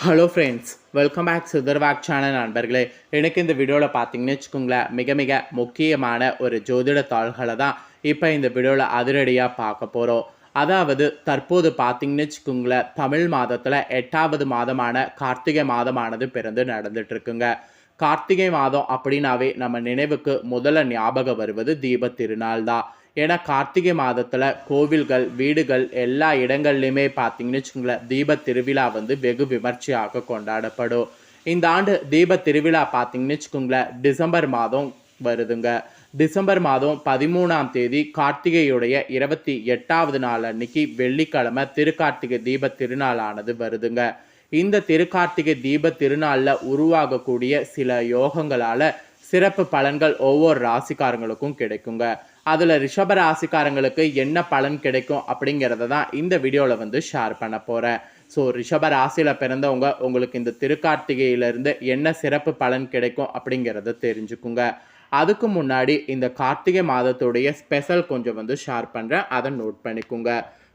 Hello friends, welcome back சுதர்வாக் channel நண்பர்களே. எனக்கு இந்த வீடியோவில் பார்த்தீங்கன்னு வச்சுக்கோங்களேன், மிக மிக முக்கியமான ஒரு ஜோதிட தாள்களை தான் இப்போ இந்த வீடியோவில் அதிரடியாக பார்க்க போகிறோம். அதாவது தற்போது பார்த்தீங்கன்னு வச்சுக்கோங்களேன், தமிழ் மாதத்தில் 8வது மாதமான கார்த்திகை மாதமானது பிறந்து நடந்துட்டுருக்குங்க. கார்த்திகை மாதம் அப்படின்னாவே நம்ம நினைவுக்கு முதல்ல ஞாபகம் வருவது தீப திருநாள் தான். ஏன்னா கார்த்திகை மாதத்தில் கோவில்கள், வீடுகள் எல்லா இடங்கள்லையுமே பார்த்தீங்கன்னு வச்சுக்கோங்களேன், தீப திருவிழா வந்து வெகு விமர்சையாக கொண்டாடப்படும். இந்த ஆண்டு தீப திருவிழா பார்த்தீங்கன்னு வச்சுக்கோங்களேன், டிசம்பர் மாதம் வருதுங்க. டிசம்பர் மாதம் 13ஆம் தேதி கார்த்திகையுடைய 28வது நாள் அன்னைக்கு வெள்ளிக்கிழமை திருக்கார்த்திகை தீப திருநாளானது வருதுங்க. இந்த திருக்கார்த்திகை தீப திருநாளில் உருவாகக்கூடிய சில யோகங்களால் சிறப்பு பலன்கள் ஒவ்வொரு ராசிக்காரங்களுக்கும் கிடைக்குங்க. அதில் ரிஷப ராசிக்காரங்களுக்கு என்ன பலன் கிடைக்கும் அப்படிங்கிறத தான் இந்த வீடியோவில் வந்து ஷேர் பண்ண போகிறேன். ஸோ ரிஷப ராசியில் பிறந்தவங்க உங்களுக்கு இந்த திருக்கார்த்திகையிலேருந்து என்ன சிறப்பு பலன் கிடைக்கும் அப்படிங்கிறத தெரிஞ்சுக்குங்க. அதுக்கு முன்னாடி இந்த கார்த்திகை மாதத்துடைய ஸ்பெஷல் கொஞ்சம் வந்து ஷேர் பண்ணுறேன், அதை நோட் பண்ணிக்கோங்க.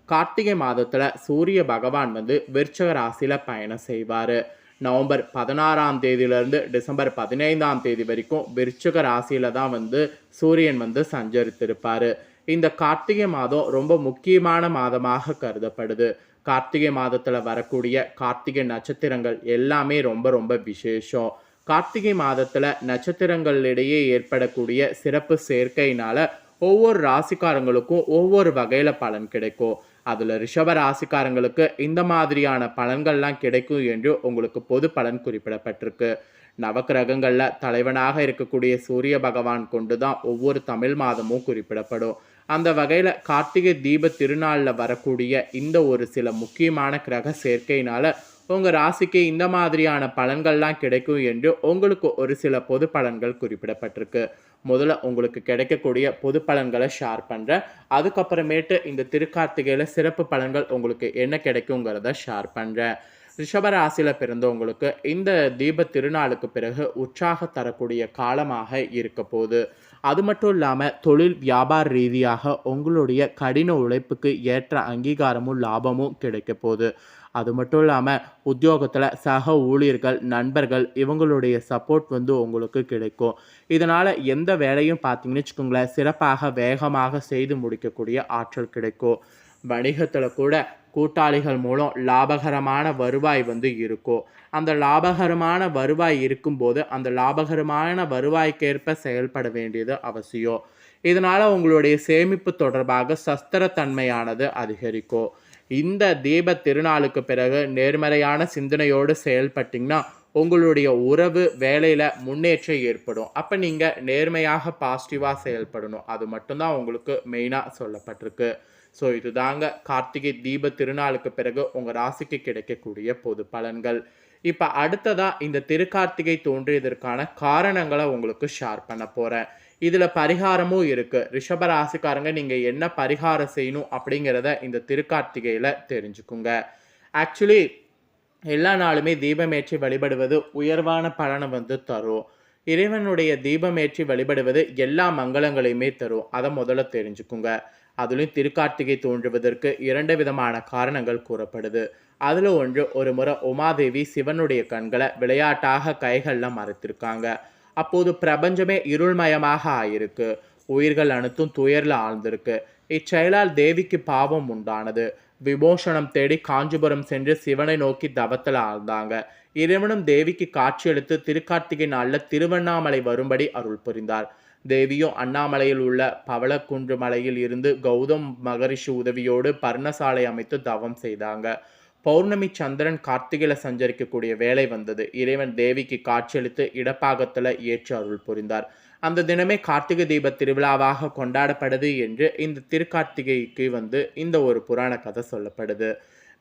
கார்த்திகை மாதத்தில் சூரிய பகவான் வந்து விருச்சக ராசியில் பயணம் செய்வார். நவம்பர் 16ஆம் தேதியிலிருந்து டிசம்பர் 15ஆம் தேதி வரைக்கும் விருச்சிக ராசியில தான் வந்து சூரியன் வந்து சஞ்சரித்திருப்பார். இந்த கார்த்திகை மாதம் ரொம்ப முக்கியமான மாதமாக கருதப்படுது. கார்த்திகை மாதத்தில் வரக்கூடிய கார்த்திகை நட்சத்திரங்கள் எல்லாமே ரொம்ப ரொம்ப விசேஷம். கார்த்திகை மாதத்தில் நட்சத்திரங்களிடையே ஏற்படக்கூடிய சிறப்பு சேர்க்கையினால ஒவ்வொரு ராசிக்காரங்களுக்கும் ஒவ்வொரு வகையில் பலன் கிடைக்கும். அதில் ரிஷப ராசிக்காரங்களுக்கு இந்த மாதிரியான பலன்கள்லாம் கிடைக்கும் என்று உங்களுக்கு பொது பலன் குறிப்பிடப்பட்டிருக்கு. நவக்கிரகங்களில் தலைவனாக இருக்கக்கூடிய சூரிய பகவான் கொண்டு தான் ஒவ்வொரு தமிழ் மாதமும் குறிப்பிடப்படும். அந்த வகையில் கார்த்திகை தீப திருநாளில் வரக்கூடிய இந்த ஒரு சில முக்கியமான கிரக சேர்க்கையினால உங்கள் ராசிக்கு இந்த மாதிரியான பலன்கள்லாம் கிடைக்கும் என்று உங்களுக்கு ஒரு சில பொது பலன்கள் குறிப்பிடப்பட்டிருக்கு. முதல்ல உங்களுக்கு கிடைக்கக்கூடிய பொது பலன்களை ஷேர் பண்ணுறேன். அதுக்கப்புறமேட்டு இந்த திருக்கார்த்திகையில் சிறப்பு பலன்கள் உங்களுக்கு என்ன கிடைக்குங்கிறத ஷேர் பண்ணுறேன். ரிஷப ராசியில் பிறந்தவங்களுக்கு இந்த தீப திருநாளுக்கு பிறகு உற்சாக தரக்கூடிய காலமாக இருக்க போகுது. அது மட்டும் இல்லாமல் தொழில் வியாபார ரீதியாக உங்களுடைய கடின உழைப்புக்கு ஏற்ற அங்கீகாரமும் லாபமும் கிடைக்க போகுது. அது மட்டும் இல்லாமல் உத்தியோகத்தில் சக ஊழியர்கள், நண்பர்கள் இவங்களுடைய சப்போர்ட் வந்து உங்களுக்கு கிடைக்கும். இதனால் எந்த வேலையும் பார்த்தீங்கன்னு வச்சுக்கோங்களேன், சிறப்பாக வேகமாக செய்து முடிக்கக்கூடிய ஆற்றல் கிடைக்கும். வணிகத்தில் கூட கூட்டாளிகள் மூலம் லாபகரமான வருவாய் வந்து இருக்கும். அந்த லாபகரமான வருவாய் இருக்கும்போது அந்த லாபகரமான வருவாய்க்கேற்ப செயல்பட வேண்டியது அவசியம். இதனால் உங்களுடைய சேமிப்பு தொடர்பாக சஸ்திரத்தன்மையானது அதிகரிக்கும். இந்த தீப திருநாளுக்கு பிறகு நேர்மறையான சிந்தனையோடு செயல்பட்டிங்கன்னா உங்களுடைய உறவு வேலையில் முன்னேற்றம் ஏற்படும். அப்போ நீங்கள் நேர்மையாக பாசிட்டிவாக செயல்படணும். அது மட்டும்தான் உங்களுக்கு மெயினாக சொல்லப்பட்டிருக்கு. ஸோ இதுதாங்க கார்த்திகை தீப திருநாளுக்கு பிறகு உங்கள் ராசிக்கு கிடைக்கக்கூடிய பொது பலன்கள். இப்போ அடுத்ததாக இந்த திருக்கார்த்திகை தோன்றியதற்கான காரணங்களை உங்களுக்கு ஷேர் பண்ண போகிறேன். இதில் பரிகாரமும் இருக்குது. ரிஷப ராசிக்காரங்க நீங்கள் என்ன பரிகாரம் செய்யணும் அப்படிங்கிறத இந்த திருக்கார்த்திகையில் தெரிஞ்சுக்குங்க. ஆக்சுவலி எல்லா நாளுமே தீபமேற்றி வழிபடுவது உயர்வான பலனை வந்து தரும். இறைவனுடைய தீபமேற்றி வழிபடுவது எல்லா மங்களங்களையுமே தரும். அதை முதல்ல தெரிஞ்சுக்குங்க. அதுலேயும் திருக்கார்த்திகை தோன்றுவதற்கு 2 விதமான காரணங்கள் கூறப்படுது. அதில் ஒன்று, ஒரு முறை உமாதேவி சிவனுடைய கண்களை விளையாட்டாக கைகளில் மறைத்திருக்காங்க. அப்போது பிரபஞ்சமே இருள்மயமாக ஆயிருக்கு. உயிர்கள் அனைத்தும் துயரில் ஆழ்ந்திருக்கு. இச்செயலால் தேவிக்கு பாவம் உண்டானது. விமோசனம் தேடி காஞ்சிபுரம் சென்று சிவனை நோக்கி தவத்தில் ஆழ்ந்தாங்க. இறைவனும் தேவிக்கு காட்சியளித்து திருக்கார்த்திகை நாளில் திருவண்ணாமலை வரும்படி அருள் புரிந்தார். தேவியும் அண்ணாமலையில் உள்ள பவளக்குன்று மலையில் இருந்து கௌதம் மகரிஷி உதவியோடு பர்ணசாலை அமைத்து தவம் செய்தாங்க. பௌர்ணமி சந்திரன் கார்த்திகையில் சஞ்சரிக்கக்கூடிய வேலை வந்தது. இறைவன் தேவிக்கு காட்சியளித்து இடப்பாகத்தில் ஏற்று அருள் புரிந்தார். அந்த தினமே கார்த்திகை தீப திருவிழாவாக கொண்டாடப்படுது என்று இந்த திருக்கார்த்திகைக்கு வந்து இந்த ஒரு புராண கதை சொல்லப்படுது.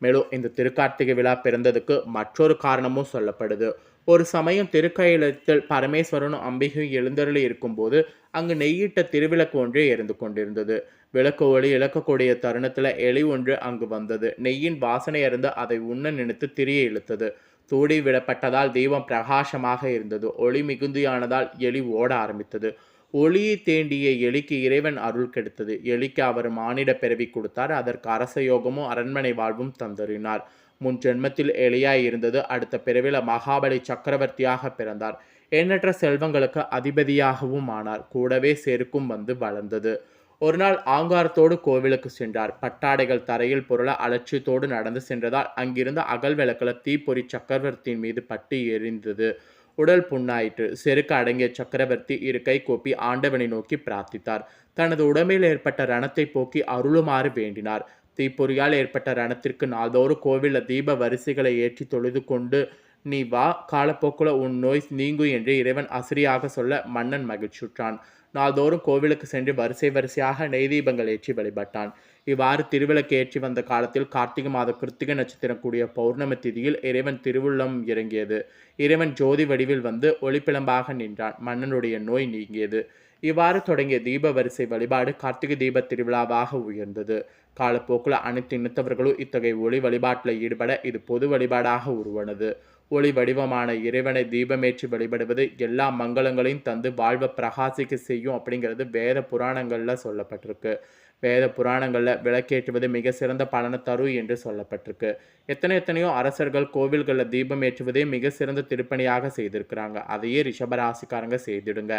மேலும் இந்த திருக்கார்த்திகை விழா பிறந்ததுக்கு மற்றொரு காரணமும் சொல்லப்படுது. ஒரு சமயம் திருக்கயிலத்தில் பரமேஸ்வரனும் அம்பிகையும் எழுந்தருளி இருக்கும்போது அங்கு நெய்யிட்ட திருவிளக்கு ஒன்று எரிந்து கொண்டிருந்தது. விளக்கு ஒளி இழக்கக்கூடிய தருணத்தில் எலி ஒன்று அங்கு வந்தது. நெய்யின் வாசனை அறிந்து அதை உண்ண நினைத்து திரியை இழுத்தது. தூடி விடப்பட்டதால் தீபம் பிரகாசமாக இருந்தது. ஒளி மிகுந்தியானதால் எலி ஓட ஆரம்பித்தது. ஒளியை தேண்டிய எலிக்கு இறைவன் அருள் கெடுத்தது. எலிக்கு அவர் மானிட பிறவி கொடுத்தார். அதற்கு அரச யோகமும் அரண்மனை வாழ்வும் தந்தறினார். முன் ஜென்மத்தில் எலியாய் இருந்தது, அடுத்த பிறவில மகாபலி சக்கரவர்த்தியாக பிறந்தார். எண்ணற்ற செல்வங்களுக்கு அதிபதியாகவும் ஆனார். கூடவே செருக்கும் வந்து வளர்ந்தது. ஒரு நாள் ஆங்காரத்தோடு கோவிலுக்கு சென்றார். பட்டாடைகள் தரையில் புரள அலட்சியத்தோடு நடந்து சென்றதால் அங்கிருந்த அகல் விளக்குல தீப்பொறி சக்கரவர்த்தியின் மீது பட்டு எரிந்தது. உடல் புண்ணாயிற்று. செருக்கு அடங்கிய சக்கரவர்த்தி இரு கை கூப்பி ஆண்டவனை நோக்கி பிரார்த்தித்தார். தனது உடம்பில் ஏற்பட்ட ரணத்தை போக்கி அருளுமாறு வேண்டினார். தீப்பொறியால் ஏற்பட்ட ரணத்திற்கு நாள்தோறும் கோவில்ல தீப வரிசைகளை ஏற்றி தொழுது கொண்டு நீ வா, காலப்போக்குல உன் நோய் நீங்கும் என்று இறைவன் அசிரியாக சொல்ல மன்னன் மகிழ்ச்சியுற்றான். நாள்தோறும் கோவிலுக்கு சென்று வரிசை வரிசையாக நெய் தீபங்கள் ஏற்றி வழிபட்டான். இவ்வாறு திருவிளக்கு ஏற்றி வந்த காலத்தில் கார்த்திகை மாத கிருத்திகை நட்சத்திரம் கூடிய பௌர்ணமி திதியில் இறைவன் திருவுள்ளம் இறங்கியது. இறைவன் ஜோதி வடிவில் வந்து ஒளிப்பிளம்பாக நின்றான். மன்னனுடைய நோய் நீங்கியது. இவ்வாறு தொடங்கிய தீப வரிசை வழிபாடு கார்த்திகை தீப திருவிழாவாக உயர்ந்தது. காலப்போக்கில் அனைத்து இனத்தவர்களும் இத்தகைய ஒளி வழிபாட்டில் ஈடுபட இது பொது வழிபாடாக உருவானது. ஒளி வடிவமான இறைவனை தீபமேற்றி வழிபடுவது எல்லா மங்களங்களையும் தந்து வாழ்வை பிரகாசிக்க செய்யும் அப்படிங்கிறது வேத புராணங்களில் சொல்லப்பட்டிருக்கு. வேத புராணங்களில் விளக்கேற்றுவது மிக சிறந்த பலனை தரும் என்று சொல்லப்பட்டிருக்கு. எத்தனையோ அரசர்கள் கோவில்களில் தீபம் ஏற்றுவதே மிக சிறந்த திருப்பணியாக செய்திருக்கிறாங்க. அதையே ரிஷபராசிக்காரங்க செய்திடுங்க.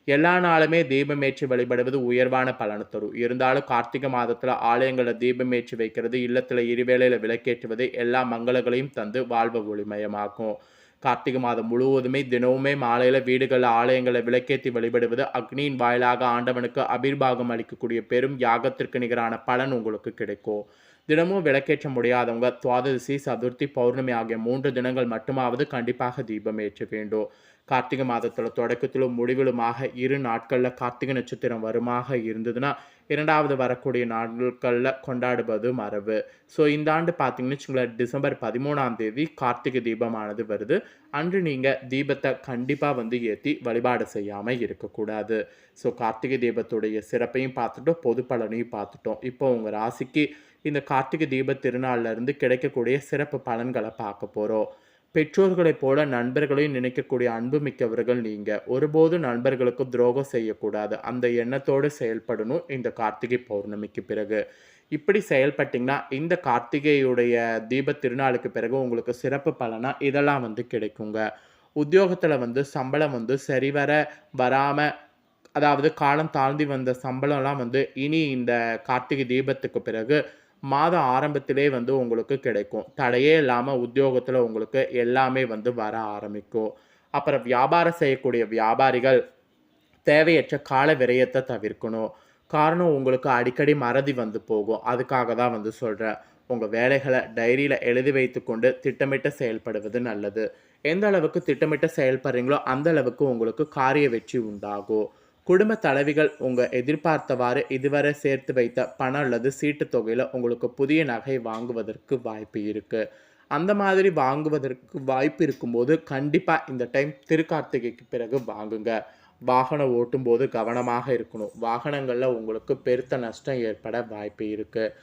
எல்லா நாளுமே தீபம் ஏற்றி வழிபடுவது உயர்வான பலனை தரும். இருந்தாலும் கார்த்திகை மாதத்தில் ஆலயங்களில் தீபம் ஏற்றி வைக்கிறது, இல்லத்தில் இருவேளையில் விளக்கேற்றுவது எல்லா மங்களங்களையும் தந்து வாழ்வை ஒளிமயமாக்கும். கார்த்திகை மாதம் முழுவதுமே தினமுமே மாலையில் வீடுகளில் ஆலயங்களை விளக்கேற்றி வழிபடுவது அக்னியின் வாயிலாக ஆண்டவனுக்கு அபிர்பாகம் அளிக்கக்கூடிய பெரும் யாகத்திற்கு நிகரான பலன் உங்களுக்கு கிடைக்கும். தினமும் விளக்கேற்ற முடியாதவங்க துவாதசி, சதுர்த்தி, பௌர்ணமி ஆகிய 3 தினங்கள் மட்டுமாவது கண்டிப்பாக தீபம் ஏற்ற வேண்டும். கார்த்திகை மாதத்தில் தொடக்கத்திலும் முடிவிலுமாக 2 நாட்களில் கார்த்திகை நட்சத்திரம் வருமாக இருந்ததுன்னா 2வது வரக்கூடிய நாட்களில் கொண்டாடுவது மரபு. ஸோ இந்த ஆண்டு பார்த்தீங்கன்னு வச்சுங்களேன், டிசம்பர் 13ஆம் தேதி கார்த்திகை தீபமானது வருது. அன்று நீங்கள் தீபத்தை கண்டிப்பாக வந்து ஏற்றி வழிபாடு செய்யாமல் இருக்கக்கூடாது. ஸோ கார்த்திகை தீபத்துடைய சிறப்பையும் பார்த்துட்டோம், பொது பலனையும் பார்த்துட்டோம். இப்போ உங்கள் ராசிக்கு இந்த கார்த்திகை தீப திருநாள்லேருந்து கிடைக்கக்கூடிய சிறப்பு பலன்களை பார்க்க போகிறோம். பெற்றோர்களைப் போல நண்பர்களையும் நினைக்கக்கூடிய அன்பு மிக்கவர்கள் நீங்கள். ஒருபோதும் நண்பர்களுக்கு துரோகம் செய்யக்கூடாது. அந்த எண்ணத்தோடு செயல்படணும் இந்த கார்த்திகை பௌர்ணமிக்கு பிறகு. இப்படி செயல்பட்டிங்கன்னா இந்த கார்த்திகையுடைய தீப திருநாளுக்கு பிறகு உங்களுக்கு சிறப்பு பலனாக இதெல்லாம் வந்து கிடைக்குங்க. உத்தியோகத்தில் வந்து சம்பளம் வந்து சரிவர வராமல், அதாவது காலம் தாழ்ந்தி வந்த சம்பளம்லாம் வந்து இனி இந்த கார்த்திகை தீபத்துக்கு பிறகு மாத ஆரம்பத்திலே வந்து உங்களுக்கு கிடைக்கும். தடையே இல்லாமல் உத்தியோகத்தில் உங்களுக்கு எல்லாமே வந்து வர ஆரம்பிக்கும். அப்புறம் வியாபாரம் செய்யக்கூடிய வியாபாரிகள் தேவையற்ற கால விரயத்தை தவிர்க்கணும். காரணம், உங்களுக்கு அடிக்கடி மறதி வந்து போகும். அதுக்காக தான் வந்து சொல்கிறேன். உங்கள் வேலைகளை டைரியில் எழுதி வைத்து கொண்டு திட்டமிட்டு செயல்படுவது நல்லது. எந்த அளவுக்கு திட்டமிட்டு செயல்படுறீங்களோ அந்த அளவுக்கு உங்களுக்கு காரிய வெற்றி உண்டாகும். குடும்ப தலைவிகள் உங்கள் எதிர்பார்த்தவாறு இதுவரை சேர்த்து வைத்த பணம் அல்லது சீட்டு தொகையில் உங்களுக்கு புதிய நகை வாங்குவதற்கு வாய்ப்பு இருக்குது. அந்த மாதிரி வாங்குவதற்கு வாய்ப்பு இருக்கும்போது கண்டிப்பாக இந்த டைம் திருக்கார்த்திகைக்கு பிறகு வாங்குங்க. வாகனம் ஓட்டும்போது கவனமாக இருக்கணும். வாகனங்களில் உங்களுக்கு பெருத்த நஷ்டம் ஏற்பட வாய்ப்பு இருக்குது.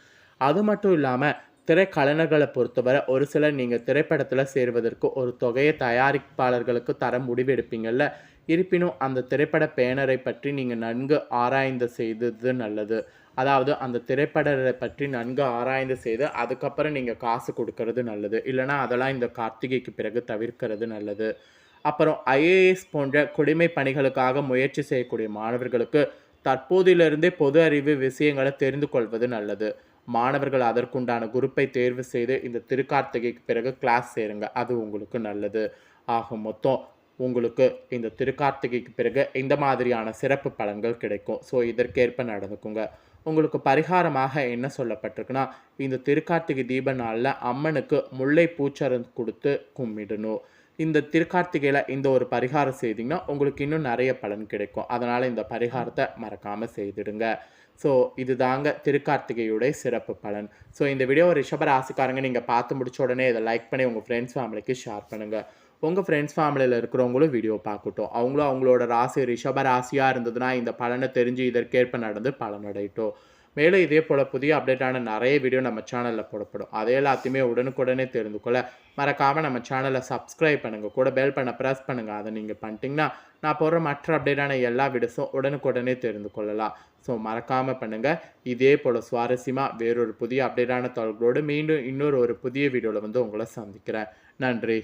அது மட்டும் இல்லாமல் திரைக்கலைஞர்களை பொறுத்தவரை ஒரு சிலர் நீங்கள் திரைப்படத்தில் சேருவதற்கு ஒரு தொகையை தயாரிப்பாளர்களுக்கு தர முடிவெடுப்பீங்கள்ல. இருப்பினும் அந்த திரைப்பட பேனரை பற்றி நீங்கள் நன்கு ஆராய்ந்து செய்தது நல்லது. அதாவது அந்த திரைப்படத்தை பற்றி நன்கு ஆராய்ந்து செய்து அதுக்கப்புறம் நீங்கள் காசு கொடுக்கறது நல்லது. இல்லைனா அதெல்லாம் இந்த கார்த்திகைக்கு பிறகு தவிர்க்கிறது நல்லது. அப்புறம் ஐஏஎஸ் போன்ற குடிமை பணிகளுக்காக முயற்சி செய்யக்கூடிய மாணவர்களுக்கு தற்போதிலிருந்தே பொது அறிவு விஷயங்களை தெரிந்து கொள்வது நல்லது. மாணவர்கள் அதற்குண்டான குரூப்பை தேர்வு செய்து இந்த திருக்கார்த்திகைக்கு பிறகு கிளாஸ் சேருங்க. அது உங்களுக்கு நல்லது. ஆக மொத்தம் உங்களுக்கு இந்த திருக்கார்த்திகைக்கு பிறகு இந்த மாதிரியான சிறப்பு பலன்கள் கிடைக்கும். ஸோ இதற்கேற்ப நடந்துக்குங்க. உங்களுக்கு பரிகாரமாக என்ன சொல்லப்பட்டிருக்குன்னா, இந்த திருக்கார்த்திகை தீப நாளில் அம்மனுக்கு முல்லை பூச்சரம் கொடுத்து கும்பிடணும். இந்த திருக்கார்த்திகையில் இந்த ஒரு பரிகாரம் செய்திங்கன்னா உங்களுக்கு இன்னும் நிறைய பலன் கிடைக்கும். அதனால் இந்த பரிகாரத்தை மறக்காமல் செய்திடுங்க. ஸோ இது தாங்க திருக்கார்த்திகையுடைய சிறப்பு பலன். ஸோ இந்த வீடியோ ரிஷப ராசிக்காரங்க நீங்கள் பார்த்து முடிச்ச உடனே இதை லைக் பண்ணி உங்கள் ஃப்ரெண்ட்ஸ் ஃபேமிலிக்கு ஷேர் பண்ணுங்கள். உங்கள் ஃப்ரெண்ட்ஸ் ஃபேமிலியில் இருக்கிறவங்களும் வீடியோ பார்க்கட்டும். அவங்களும் அவங்களோட ராசி ரிஷப ராசியாக இருந்ததுன்னா இந்த பலனை தெரிஞ்சு இதற்கேற்ப நடந்து பலனடையட்டும். மேலும் இதே போல் புதிய அப்டேட்டான நிறைய வீடியோ நம்ம சேனலில் போடப்படும். அதை எல்லாத்தையுமே உடனுக்குடனே தெரிந்து கொள்ள மறக்காமல் நம்ம சேனலை சப்ஸ்கிரைப் பண்ணுங்கள். கூட பெல் பண்ண ப்ரெஸ் பண்ணுங்கள். அதை நீங்கள் பண்ணிட்டீங்கன்னா நான் போடுற மற்ற அப்டேட்டான எல்லா வீடியோஸும் உடனுக்குடனே தெரிந்து கொள்ளலாம். ஸோ மறக்காமல் பண்ணுங்கள். இதே போல் சுவாரஸ்யமாக வேறொரு புதிய அப்டேட்டான தகவல்களோடு மீண்டும் இன்னொரு புதிய வீடியோவில் உங்களை சந்திக்கிறேன். நன்றி.